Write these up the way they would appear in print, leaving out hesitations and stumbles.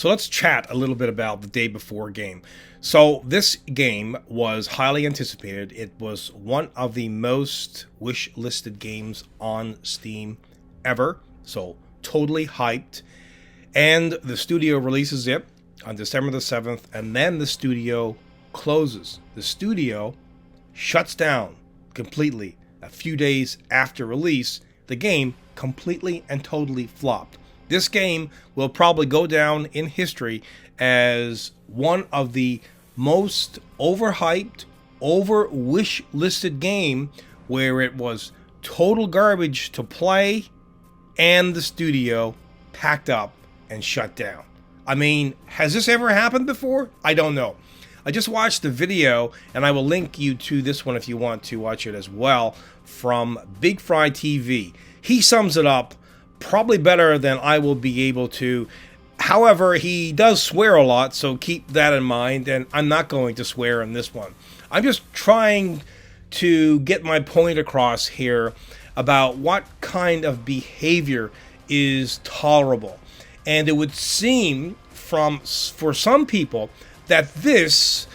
So let's chat a little bit about the day before game. So this game was highly anticipated. It was one of the most wish listed games on Steam ever. So totally hyped. And the studio releases it on December the 7th, and then the studio closes. The studio shuts down completely a few days after release. The game completely and totally flopped. This game will probably go down in history as one of the most overhyped, over wish listed game where it was total garbage to play and the studio packed up and shut down. I mean, has this ever happened before? I don't know. I just watched the video, and I will link you to this one if you want to watch it as well, from Big Fry TV. He sums it up probably better than I will be able to. However, he does swear a lot, so keep that in mind, and I'm not going to swear in this one. I'm just trying to get my point across here about what kind of behavior is tolerable. And it would seem for some people that this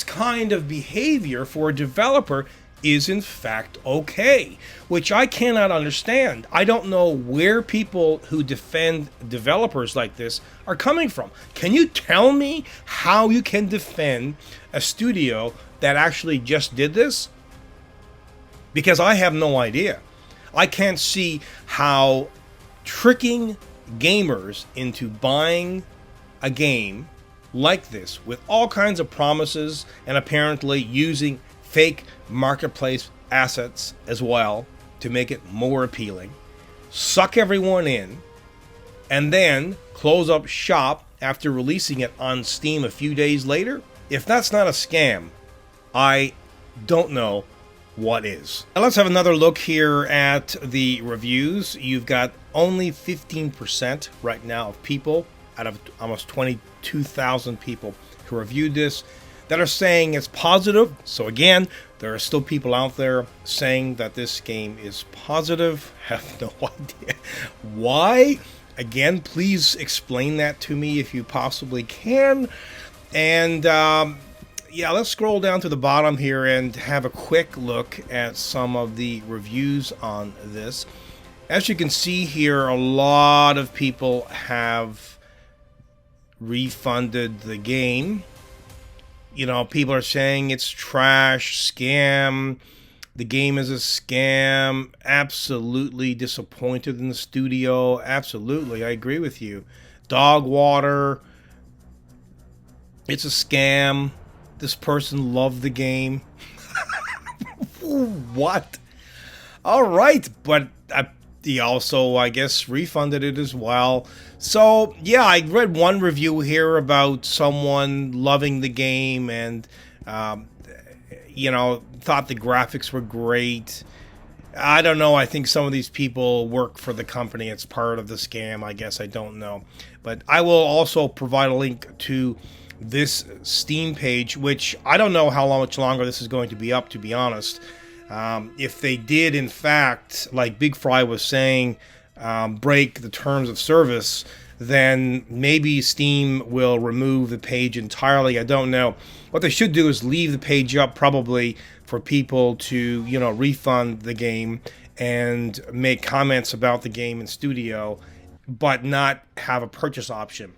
kind of behavior for a developer is in fact okay, which I cannot understand. I don't know where people who defend developers like this are coming from. Can you tell me how you can defend a studio that actually just did this? Because I have no idea. I can't see how tricking gamers into buying a game like this with all kinds of promises and apparently using fake marketplace assets as well to make it more appealing, suck everyone in, and then close up shop after releasing it on Steam a few days later. If that's not a scam, I don't know what is. Now let's have another look here at the reviews. You've got only 15% right now of people out of almost 22,000 people who reviewed this that are saying it's positive. So again, there are still people out there saying that this game is positive. Have no idea why. Again, please explain that to me if you possibly can. And yeah, let's scroll down to the bottom here and have a quick look at some of the reviews on this. As you can see here, a lot of people have refunded the game. You know, people are saying it's trash, scam, the game is a scam, absolutely disappointed in the studio, absolutely, I agree with you. Dog water, it's a scam, this person loved the game. What? Alright, but he also, I guess, refunded it as well. So, yeah, I read one review here about someone loving the game and, you know, thought the graphics were great. I don't know. I think some of these people work for the company. It's part of the scam, I guess. I don't know. But I will also provide a link to this Steam page, which I don't know how much longer this is going to be up, to be honest. If they did, in fact, like Big Fry was saying, break the terms of service, then maybe Steam will remove the page entirely. I don't know. What they should do is leave the page up, probably, for people to, you know, refund the game and make comments about the game in studio, but not have a purchase option.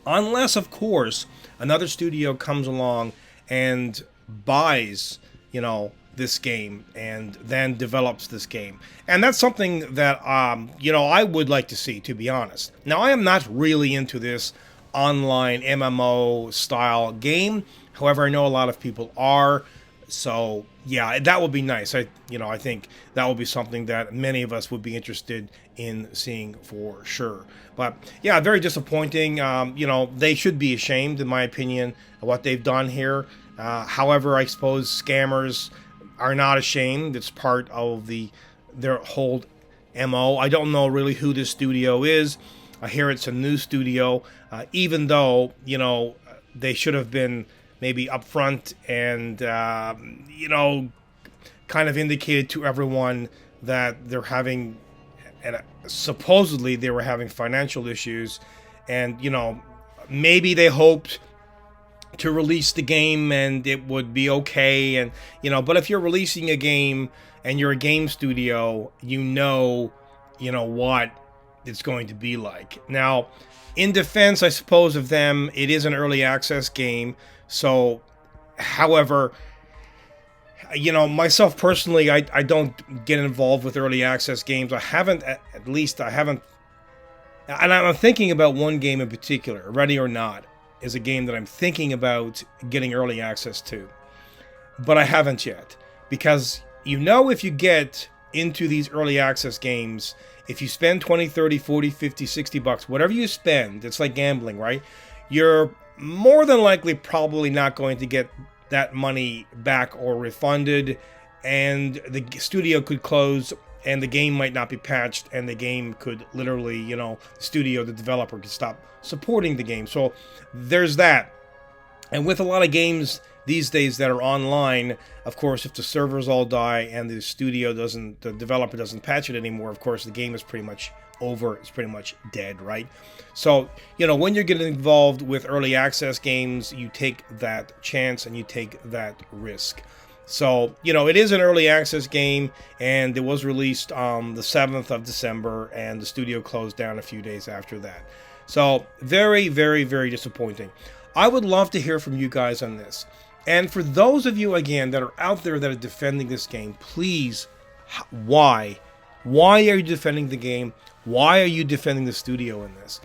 Unless, of course, another studio comes along and buys, you know, this game and then develops this game. And that's something that, you know, I would like to see, to be honest. Now, I am not really into this online MMO style game. However, I know a lot of people are. So, yeah, that would be nice. I think that would be something that many of us would be interested in seeing for sure. But, yeah, very disappointing. You know, they should be ashamed, in my opinion, of what they've done here. However, I suppose scammers are not ashamed. It's part of their whole MO. I don't know really who this studio is. I hear it's a new studio, even though, you know, they should have been maybe upfront and, you know, kind of indicated to everyone that they're having, and supposedly they were having financial issues, and maybe they hoped to release the game and it would be okay, and but if you're releasing a game and you're a game studio, what it's going to be like. Now, in defense, I suppose, of them, it is an early access game. So, however, myself personally, I don't get involved with early access games. I haven't, and I'm thinking about one game in particular, Ready or Not, is a game that I'm thinking about getting early access to. But I haven't yet. Because, if you get into these early access games, if you spend 20, 30, 40, 50, 60 bucks, whatever you spend, it's like gambling, right? You're more than likely probably not going to get that money back or refunded, and the studio could close, and the game might not be patched, and the game could literally, the studio, the developer, could stop supporting the game. So there's that. And with a lot of games these days that are online, of course, if the servers all die and the developer doesn't patch it anymore, of course, the game is pretty much over. It's pretty much dead, right? So, when you're getting involved with early access games, you take that chance and you take that risk. So, it is an early access game, and it was released on the 7th of December, and the studio closed down a few days after that. So, very, very, very disappointing. I would love to hear from you guys on this. And for those of you, again, that are out there that are defending this game, please, why? Why are you defending the game? Why are you defending the studio in this?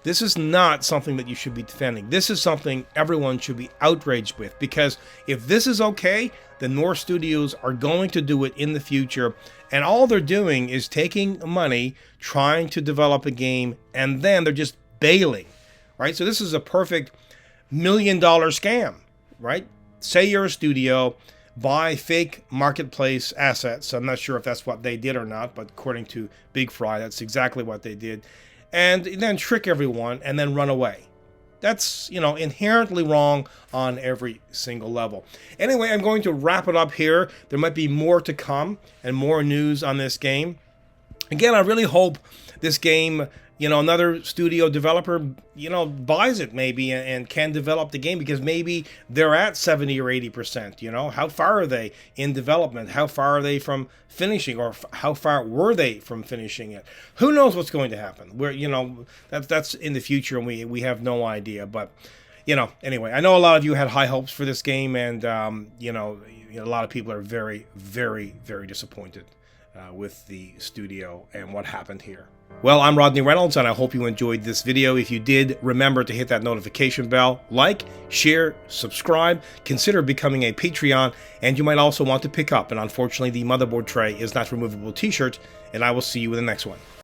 This is not something that you should be defending. This is something everyone should be outraged with, because if this is okay, then more studios are going to do it in the future, and all they're doing is taking money, trying to develop a game, and then they're just bailing, right? So this is a perfect $1 million scam, right? Say you're a studio, buy fake marketplace assets. I'm not sure if that's what they did or not, but according to Big Fry, that's exactly what they did. And then trick everyone and then run away. That's, inherently wrong on every single level. Anyway, I'm going to wrap it up here. There might be more to come and more news on this game. Again, I really hope this game, another studio developer, buys it maybe and can develop the game, because maybe they're at 70 or 80%. How far are they in development? How far are they from finishing, or how far were they from finishing it? Who knows what's going to happen? That's in the future, and we have no idea. But anyway, I know a lot of you had high hopes for this game, and a lot of people are very, very, very disappointed with the studio and what happened here. Well, I'm Rodney Reynolds, and I hope you enjoyed this video. If you did, remember to hit that notification bell, like, share, subscribe, consider becoming a Patreon, and you might also want to pick up, and unfortunately the motherboard tray is not removable t-shirt, and I will see you in the next one.